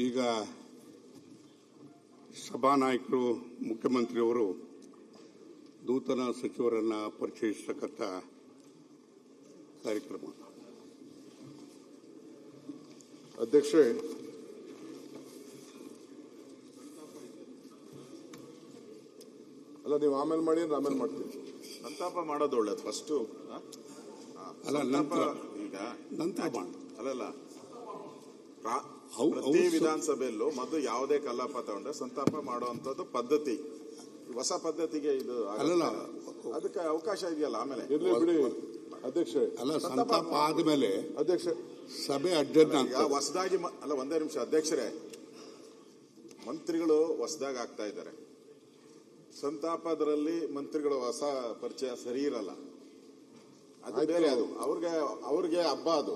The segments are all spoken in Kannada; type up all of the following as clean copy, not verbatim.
ಈಗ ಸಭಾನಾಯಕರು ಮುಖ್ಯಮಂತ್ರಿಯವರು ನೂತನ ಸಚಿವರನ್ನು ಪರಿಚಯಿಸತಕ್ಕಂಥ ಕಾರ್ಯಕ್ರಮ. ಅಧ್ಯಕ್ಷೆ, ಅಲ್ಲ ನೀವು ಆಮೇಲೆ ಮಾಡಿ ಅಂದ್ರೆ ಆಮೇಲೆ ಮಾಡ್ತೀವಿ. ಸಂತಾಪ ಮಾಡೋದು ಒಳ್ಳೇದು ಫಸ್ಟ್. ಅಲ್ಲ ನಂತರ ಮಾಡಿ ಅಲ್ಲಲ್ಲ. ಪ್ರತಿ ವಿಧಾನಸಭೆಯಲ್ಲೂ ಮೊದಲು ಯಾವುದೇ ಕಲಾಪ ತಗೊಂಡ್ರೆ ಸಂತಾಪ ಮಾಡುವಂತದ್ದು ಪದ್ಧತಿ. ಹೊಸ ಪದ್ಧತಿಗೆ ಇದು ಅಲ್ಲಲ್ಲ, ಅದಕ್ಕೆ ಅವಕಾಶ ಇದೆಯಲ್ಲ ಆಮೇಲೆ ಇರ್ಲಿ ಬಿಡಿ ಅಧ್ಯಕ್ಷೆ. ಅಲ್ಲ ಸಂತಾಪ ಆದ್ಮೇಲೆ ಅಧ್ಯಕ್ಷೆ ಸಭೆ ಅಡ್ಜರ್ನ್ ಹೊಸದಾಗಿ ಅಲ್ಲ ಒಂದೇ ನಿಮಿಷ ಅಧ್ಯಕ್ಷರೇ, ಮಂತ್ರಿಗಳು ಹೊಸದಾಗಿ ಆಗ್ತಾ ಇದ್ದಾರೆ. ಸಂತಾಪದಲ್ಲಿ ಮಂತ್ರಿಗಳು ಹೊಸ ಪರಿಚಯ ಸರಿ ಇರಲ್ಲ, ಅದು ಬೇರೆ. ಅದು ಅವ್ರಿಗೆ ಹಬ್ಬ. ಅದು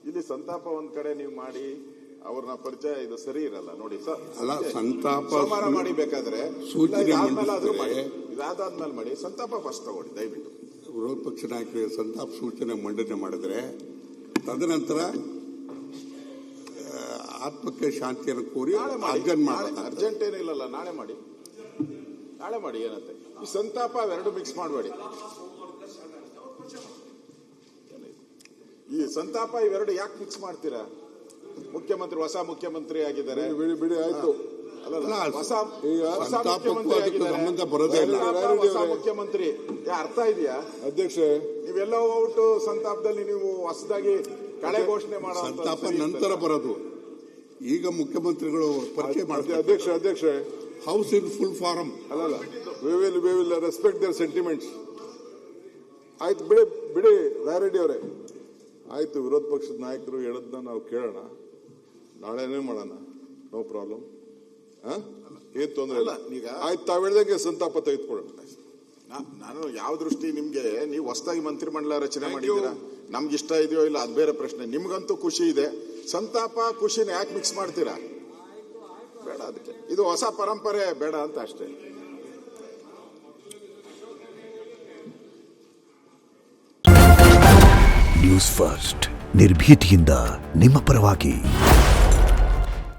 ಇಲ್ಲಿ ಸಂತಾಪ ಒಂದ್ ಕಡೆ ನೀವು ಮಾಡಿ ಅವ್ರನ್ನ ಪರಿಚಯ ಇದು ಸರಿ ಇರಲ್ಲ ನೋಡಿ ಸರ್. ಅಲ್ಲ ಸಂತಾಪ ಸೋಮವಾರ ಮಾಡಿ ಬೇಕಾದ್ರೆ ಸೂಚನೆ ಇದಾದ್ಮೇಲೆ ಮಾಡಿ. ಸಂತಾಪ ಫಸ್ಟ್ ತಗೊಳ್ಳಿ ದಯವಿಟ್ಟು. ವಿರೋಧ ಪಕ್ಷ ನಾಯಕರಿಗೆ ಸಂತಾಪ ಸೂಚನೆ ಮಂಡನೆ ಮಾಡಿದ್ರೆ ತದನಂತರ ಆತ್ಮಕ್ಕೆ ಶಾಂತಿಯನ್ನು ಕೋರಿ ಅರ್ಜೆಂಟ್ ಏನಿಲ್ಲಲ್ಲ, ನಾಳೆ ಮಾಡಿ ಏನಂತೆ. ಈ ಸಂತಾಪ ಅವೆರಡು ಮಿಕ್ಸ್ ಮಾಡಬೇಡಿ. ಈ ಸಂತಾಪ ಇವೆರಡು ಯಾಕೆ ಮಿಕ್ಸ್ ಮಾಡ್ತೀರಾ? ಮುಖ್ಯಮಂತ್ರಿ ಹೊಸ ಮುಖ್ಯಮಂತ್ರಿ ಆಗಿದ್ದಾರೆ. ಬಿಡಿ ಆಯ್ತು. ಹೊಸ ಮುಖ್ಯಮಂತ್ರಿ ಆಗಿದ್ದಾರೆ. ಹೊಸ ಮುಖ್ಯಮಂತ್ರಿ ಅರ್ಥ ಇದೆಯಾ ಅಧ್ಯಕ್ಷೆ? ನೀವೆಲ್ಲ ಹೋಗ್ಬಿಟ್ಟು ಸಂತಾಪದಲ್ಲಿ ನೀವು ಹೊಸದಾಗಿ ಕಳೆ ಘೋಷಣೆ ಮಾಡೋ ಸಂತಾಪ ನಂತರ ಬರೋದು. ಈಗ ಮುಖ್ಯಮಂತ್ರಿಗಳು ಪರಿಚಯ ಮಾಡ್ತಾರೆ. ಅಧ್ಯಕ್ಷೆ ಹೌಸ್ ಇನ್ ಫುಲ್ ಫಾರಂ. ಅಲ್ಲಲ್ಲ, we will respect their sentiments. ಆಯ್ತು ಬಿಡಿ ರಾಯರೆಡ್ಡಿ ಅವರೇ, ಆಯ್ತು. ವಿರೋಧ ಪಕ್ಷದ ನಾಯಕರು ಹೇಳದ್ನ ನಾವು ಕೇಳೋಣ, ನಾಳೆನೇ ಮಾಡೋಣ, ನೋ ಪ್ರಾಬ್ಲಮ್. ಏನ್ ತೊಂದರೆ ಇಲ್ಲ. ಈಗ ಆಯ್ತು, ತಾವ್ ಹೇಳ್ದಂಗೆ ಸಂತಾಪ ತೆಗೆದುಕೊಳ್ಳೋಣ. ನಾನು ಯಾವ ದೃಷ್ಟಿ ನಿಮ್ಗೆ, ನೀವು ಹೊಸದಾಗಿ ಮಂತ್ರಿಮಂಡಲ ರಚನೆ ಮಾಡಿದ್ದೀರಾ, ನಮ್ಗೆ ಇಷ್ಟ ಇದೆಯೋ ಇಲ್ಲ ಅದು ಬೇರೆ ಪ್ರಶ್ನೆ. ನಿಮ್ಗಂತೂ ಖುಷಿ ಇದೆ. ಸಂತಾಪ ಖುಷಿನ ಯಾಕೆ ಮಿಕ್ಸ್ ಮಾಡ್ತೀರಾ? ಬೇಡ, ಅದಕ್ಕೆ ಇದು ಹೊಸ ಪರಂಪರೆ ಬೇಡ ಅಂತ ಅಷ್ಟೇ. ನ್ಯೂಸ್ ಫಸ್ಟ್, ನಿರ್ಭೀತಿಯಿಂದ ನಿಮ್ಮ ಪರವಾಗಿ.